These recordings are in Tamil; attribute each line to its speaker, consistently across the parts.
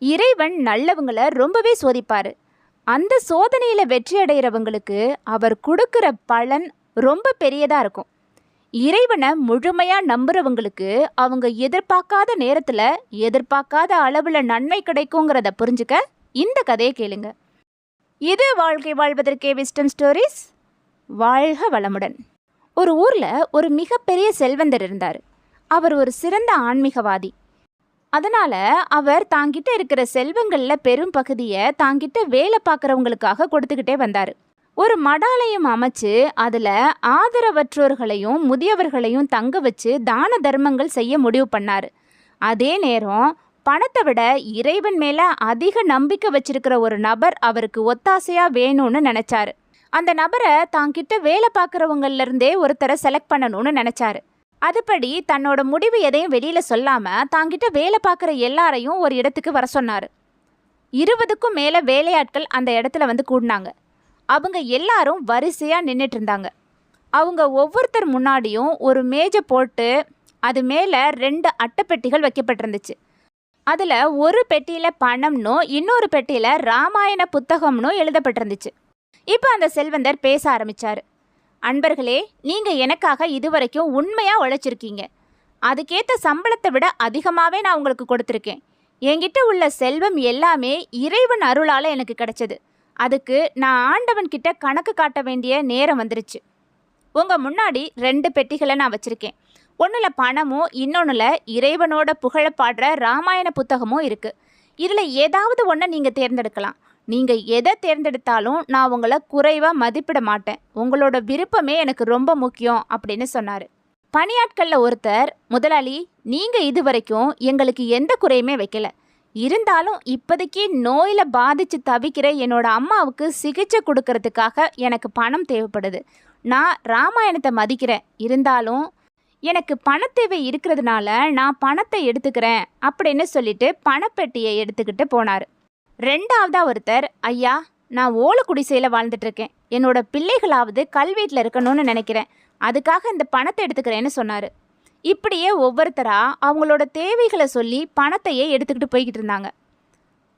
Speaker 1: இறைவன் நல்லவங்கள ரொம்பவே சோதிப்பாரு. அந்த சோதனையில வெற்றி அடைகிறவங்களுக்கு அவர் கொடுக்கிற பலன் ரொம்ப பெரியதா இருக்கும். இறைவனை முழுமையா நம்புறவங்களுக்கு அவங்க எதிர்பார்க்காத நேரத்துல எதிர்பார்க்காத அளவுல நன்மை கிடைக்குங்கிறத புரிஞ்சுக்க இந்த கதையை கேளுங்க. இது வாழ்க்கை வாழ்வதற்கே விஸ்டம் ஸ்டோரிஸ். வாழ்க வளமுடன். ஒரு ஊர்ல ஒரு மிகப்பெரிய செல்வந்தர் இருந்தார். அவர் ஒரு சிறந்த ஆன்மீகவாதி. அதனால அவர் தாங்கிட்ட இருக்கிற செல்வங்கள்ல பெரும் பகுதியை தாங்கிட்ட வேலை பார்க்குறவங்களுக்காக கொடுத்துக்கிட்டே வந்தார். ஒரு மடாலயம் அமைச்சு அதில் ஆதரவற்றோர்களையும் முதியவர்களையும் தங்க வச்சு தான தர்மங்கள் செய்ய முடிவு பண்ணார். அதே நேரம் பணத்தை விட இறைவன் மேலே அதிக நம்பிக்கை வச்சிருக்கிற ஒரு நபர் அவருக்கு ஒத்தாசையாக வேணும்னு நினச்சாரு. அந்த நபரை தாங்கிட்ட வேலை பார்க்குறவங்கள்லேருந்தே ஒருத்தரை செலக்ட் பண்ணணும்னு நினச்சாரு. அதுபடி தன்னோட முடிவு எதையும் வெளியில் சொல்லாமல் தாங்கிட்ட வேலை பார்க்குற எல்லாரையும் ஒரு இடத்துக்கு வர சொன்னார். 20க்கும் மேலே வேலையாட்கள் அந்த இடத்துல வந்து கூடினாங்க. அவங்க எல்லாரும் வரிசையாக நின்றுட்டு இருந்தாங்க. அவங்க ஒவ்வொருத்தர் முன்னாடியும் ஒரு மேஜை போட்டு அது மேலே 2 அட்டைப்பெட்டிகள் வைக்கப்பட்டிருந்துச்சு. அதில் ஒரு பெட்டியில் பணம்னும் இன்னொரு பெட்டியில் ராமாயண புத்தகம்னும் எழுதப்பட்டிருந்துச்சு. இப்போ அந்த செல்வந்தர் பேச ஆரம்பித்தார். அன்பர்களே, நீங்கள் எனக்காக இதுவரைக்கும் உண்மையாக உழைச்சிருக்கீங்க. அதுக்கேற்ற சம்பளத்தை விட அதிகமாகவே நான் உங்களுக்கு கொடுத்துருக்கேன். என்கிட்ட உள்ள செல்வம் எல்லாமே இறைவன் அருளால் எனக்கு கிடைச்சது. அதுக்கு நான் ஆண்டவன்கிட்ட கணக்கு காட்ட வேண்டிய நேரம் வந்துருச்சு. உங்கள் முன்னாடி 2 பெட்டிகளை நான் வச்சுருக்கேன். ஒன்றில் பணமும் இன்னொன்றில் இறைவனோட புகழ பாடுற ராமாயண புத்தகமும் இருக்குது. இதில் ஏதாவது ஒன்றை நீங்கள் தேர்ந்தெடுக்கலாம். நீங்கள் எதை தேர்ந்தெடுத்தாலும் நான் உங்களை குறைவாக மதிப்பிட மாட்டேன். உங்களோட விருப்பமே எனக்கு ரொம்ப முக்கியம் அப்படின்னு சொன்னார். பணியாட்களில் ஒருத்தர், முதலாளி, நீங்கள் இது வரைக்கும் எங்களுக்கு எந்த குறையுமே வைக்கல. இருந்தாலும் இப்போதைக்கு நோயில் பாதித்து தவிக்கிற என்னோட அம்மாவுக்கு சிகிச்சை கொடுக்கறதுக்காக எனக்கு பணம் தேவைப்படுது. நான் ராமாயணத்தை மதிக்கிறேன். இருந்தாலும் எனக்கு பணத்தேவை இருக்கிறதுனால நான் பணத்தை எடுத்துக்கிறேன் அப்படின்னு சொல்லிட்டு பணப்பெட்டியை எடுத்துக்கிட்டு போனார். 2ஆவதா ஒருத்தர், ஐயா, நான் ஓலை குடிசையில் வாழ்ந்துட்டுருக்கேன். என்னோட பிள்ளைகளாவது கல்வீட்டில் இருக்கணும்னு நினைக்கிறேன். அதுக்காக இந்த பணத்தை எடுத்துக்கிறேன்னு சொன்னார். இப்படியே ஒவ்வொருத்தராக அவங்களோட தேவைகளை சொல்லி பணத்தையே எடுத்துக்கிட்டு போய்கிட்டு இருந்தாங்க.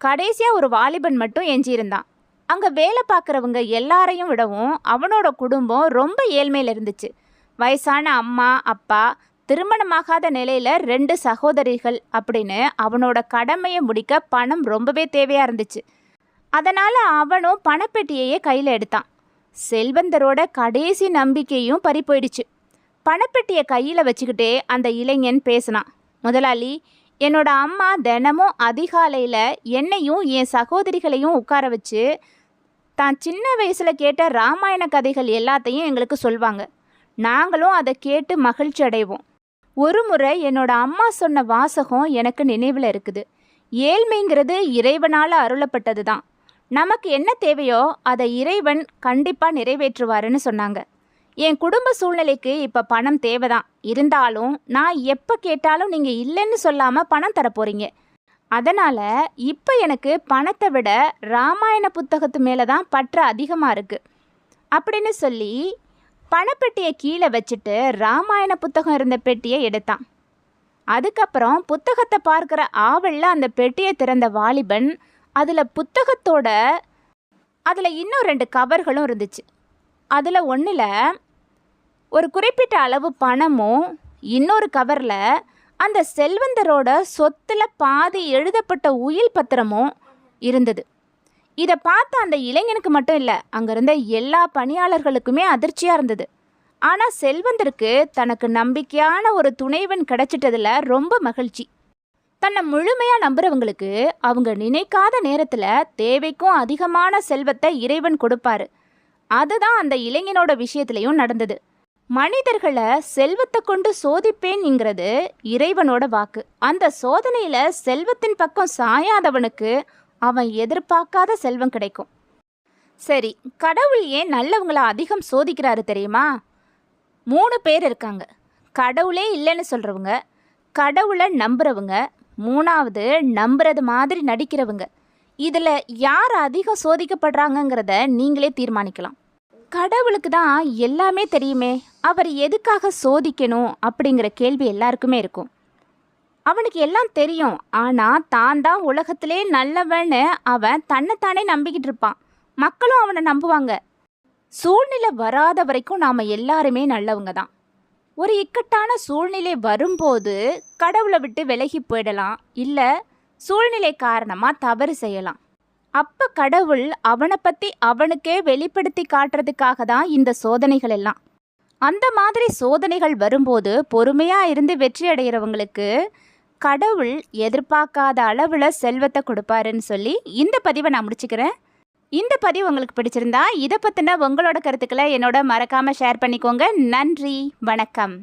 Speaker 1: கடைசியாக ஒரு வாலிபன் மட்டும் எஞ்சியிருந்தான். அங்கே வேலை பார்க்குறவங்க எல்லாரையும் விடவும் அவனோட குடும்பம் ரொம்ப ஏழ்மையில் இருந்துச்சு. வயசான அம்மா, அப்பா, திருமணமாகாத நிலையில் 2 சகோதரிகள் அப்படின்னு அவனோட கடமையை முடிக்க பணம் ரொம்பவே தேவையாக இருந்துச்சு. அதனால் அவனும் பணப்பெட்டியையே கையில் எடுத்தான். செல்வந்தரோட கடைசி நம்பிக்கையும் பறி போயிடுச்சு. பணப்பெட்டியை கையில் வச்சுக்கிட்டே அந்த இளைஞன் பேசினான். முதலாளி, என்னோட அம்மா தினமும் அதிகாலையில் என்னையும் என் சகோதரிகளையும் உட்கார வச்சு தான் சின்ன வயசில் கேட்ட ராமாயண கதைகள் எல்லாத்தையும் எங்களுக்கு சொல்வாங்க. நாங்களும் அதை கேட்டு மகிழ்ச்சி அடைவோம். ஒரு முறை என்னோட அம்மா சொன்ன வாசகம் எனக்கு நினைவில் இருக்குது. ஏழ்மைங்கிறது இறைவனால் அருளப்பட்டது தான். நமக்கு என்ன தேவையோ அதை இறைவன் கண்டிப்பாக நிறைவேற்றுவாருன்னு சொன்னாங்க. என் குடும்ப சூழ்நிலைக்கு இப்போ பணம் தேவைதான். இருந்தாலும் நான் எப்போ கேட்டாலும் நீங்கள் இல்லைன்னு சொல்லாமல் பணம் தரப்போகிறீங்க. அதனால் இப்போ எனக்கு பணத்தை விட ராமாயண புத்தகத்து மேலே தான் பற்று அதிகமாக இருக்குது அப்படின்னு சொல்லி பணப்பெட்டியை கீழே வச்சுட்டு ராமாயண புத்தகம் இருந்த பெட்டியை எடுத்தான். அதுக்கப்புறம் புத்தகத்தை பார்க்குற ஆவலில் அந்த பெட்டியை திறந்த வாலிபன் அதில் இன்னும் 2 கவர்களும் இருந்துச்சு. அதில் ஒன்றில் ஒரு குறிப்பிட்ட அளவு பணமும் இன்னொரு கவரில் அந்த செல்வந்தரோட சொத்தில் பாதி எழுதப்பட்ட உயில் பத்திரமும் இருந்தது. இதை பார்த்த அந்த இளைஞனுக்கு மட்டும் இல்லை, அங்கே இருந்த எல்லா பணியாளர்களுக்குமே அதிர்ச்சியாக இருந்தது. ஆனால் செல்வந்தருக்கு தனக்கு நம்பிக்கையான ஒரு துணைவன் கிடைச்சிட்டதில் ரொம்ப மகிழ்ச்சி. தன்னை முழுமையாக நம்புறவங்களுக்கு அவங்க நினைக்காத நேரத்தில் தேவைக்கும் அதிகமான செல்வத்தை இறைவன் கொடுப்பாரு. அதுதான் அந்த இளைஞனோட விஷயத்துலையும் நடந்தது. மனிதர்களை செல்வத்தை கொண்டு சோதிப்பேன்ங்கிறது இறைவனோட வாக்கு. அந்த சோதனையில் செல்வத்தின் பக்கம் சாயாதவனுக்கு அவன் எதிர்பார்க்காத செல்வம் கிடைக்கும். சரி, கடவுள் ஏன் நல்லவங்களை அதிகம் சோதிக்கிறாரு தெரியுமா? 3 பேர் இருக்காங்க. கடவுளே இல்லைன்னு சொல்கிறவங்க, கடவுளை நம்புறவங்க, 3ஆவது நம்புறது மாதிரி நடிக்கிறவங்க. இதில் யார் அதிகம் சோதிக்கப்படுறாங்கங்கிறத நீங்களே தீர்மானிக்கலாம். கடவுளுக்கு தான் எல்லாமே தெரியுமே, அவர் எதுக்காக சோதிக்கணும் அப்படிங்கிற கேள்வி எல்லாருக்குமே இருக்கும். அவனுக்கு எல்லாம் தெரியும். ஆனால் தான் தான் உலகத்திலே நல்லவன்னு அவன் தன்னைத்தானே நம்பிக்கிட்டு இருப்பான். மக்களும் அவனை நம்புவாங்க. சூழ்நிலை வராத வரைக்கும் நாம் எல்லாருமே நல்லவங்க தான். ஒரு இக்கட்டான சூழ்நிலை வரும்போது கடவுளை விட்டு விலகி போயிடலாம், இல்லை சூழ்நிலை காரணமாக தவறு செய்யலாம். அப்போ கடவுள் அவனை பற்றி அவனுக்கே வெளிப்படுத்தி காட்டுறதுக்காக தான் இந்த சோதனைகள் எல்லாம். அந்த மாதிரி சோதனைகள் வரும்போது பொறுமையாக இருந்து வெற்றி அடைகிறவங்களுக்கு கடவுள் எதிர்பார்க்காத அளவில் செல்வத்தை கொடுப்பாருன்னு சொல்லி இந்த பதிவை நான் முடிச்சுக்கிறேன். இந்த பதிவு உங்களுக்கு பிடிச்சிருந்தா இதை பற்றின உங்களோட கருத்துக்களை என்னோட மறக்காமல் ஷேர் பண்ணிக்கோங்க. நன்றி, வணக்கம்.